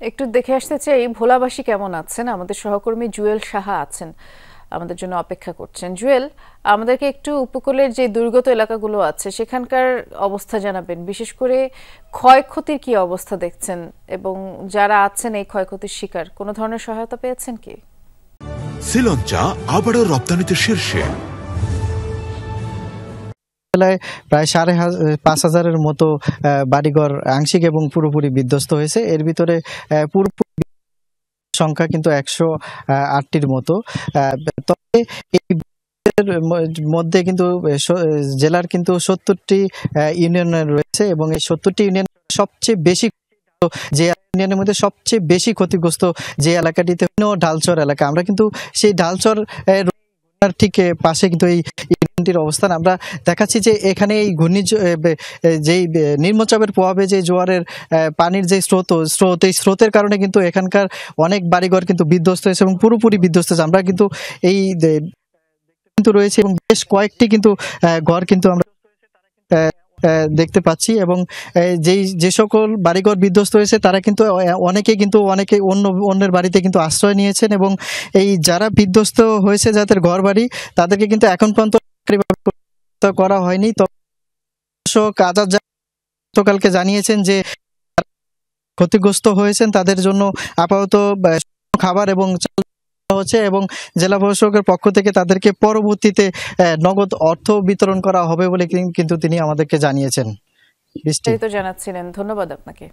একটু দেখে আসতে চাই ভোলাবাসী কেমন আছেন। আমাদের সহকর্মী জুয়েল সাহা আছেন, আমাদের জন্য অপেক্ষা করছেন। জুয়েল, আমাদেরকে একটু উপকূলের যে দুর্গত এলাকাগুলো আছে সেখানকার অবস্থা জানাবেন, বিশেষ করে ক্ষয়ক্ষতির কি অবস্থা দেখছেন এবং যারা আছেন এই ক্ষয়ক্ষতির শিকার কোনো ধরনের সহায়তা পেয়েছেন কি? শ্রীলঙ্কা আবারও রপ্তানিতে শীর্ষে। প্রায় 5,500-এর মতো বাড়িঘর আংশিক এবং পুরোপুরি বিধ্বস্ত হয়েছে। এর ভিতরে পুরোপুরি সংখ্যা কিন্তু 108টির মতো। তবে এই মধ্যে কিন্তু জেলার কিন্তু 70টি ইউনিয়ন রয়েছে এবং এই 70টি ইউনিয়ন সবচেয়ে বেশি, যে ইউনিয়নের মধ্যে সবচেয়ে বেশি ক্ষতিগ্রস্ত যে এলাকাটিতে ঢালচর এলাকা। আমরা কিন্তু সেই ঢালচর ঠিক পাশে কিন্তু এই ইউনিয়নটির অবস্থান। আমরা দেখাচ্ছি যে এখানে এই যেই নিম্নচাপের প্রভাবে যে জোয়ারের পানির যে স্রোত এই স্রোতের কারণে কিন্তু এখানকার অনেক বাড়িঘর কিন্তু বিধ্বস্ত হয়েছে এবং পুরোপুরি বিধ্বস্ত হয়েছে। আমরা কিন্তু এই কিন্তু রয়েছে এবং বেশ কয়েকটি কিন্তু ঘর কিন্তু আমরা দেখতে পাচ্ছি এবং যে সকল বাড়িঘর বিধ্বস্ত হয়েছে তারা কিন্তু অনেকে অন্যের বাড়িতে কিন্তু আশ্রয় নিয়েছেন এবং এই যারা বিধ্বস্ত হয়েছে যাদের ঘর বাড়ি তাদেরকে কিন্তু এখন পর্যন্ত করা হয়নি। গতকালকে জানিয়েছেন যে ক্ষতিগ্রস্ত হয়েছেন তাদের জন্য আপাতত খাবার এবং হচ্ছে এবং জেলা প্রশাসকের পক্ষ থেকে তাদেরকে পরবর্তীতে নগদ অর্থ বিতরণ করা হবে বলে কিন্তু তিনি আমাদেরকে জানিয়েছেন। বিস্তারিত জানাচ্ছিলেন, ধন্যবাদ আপনাকে।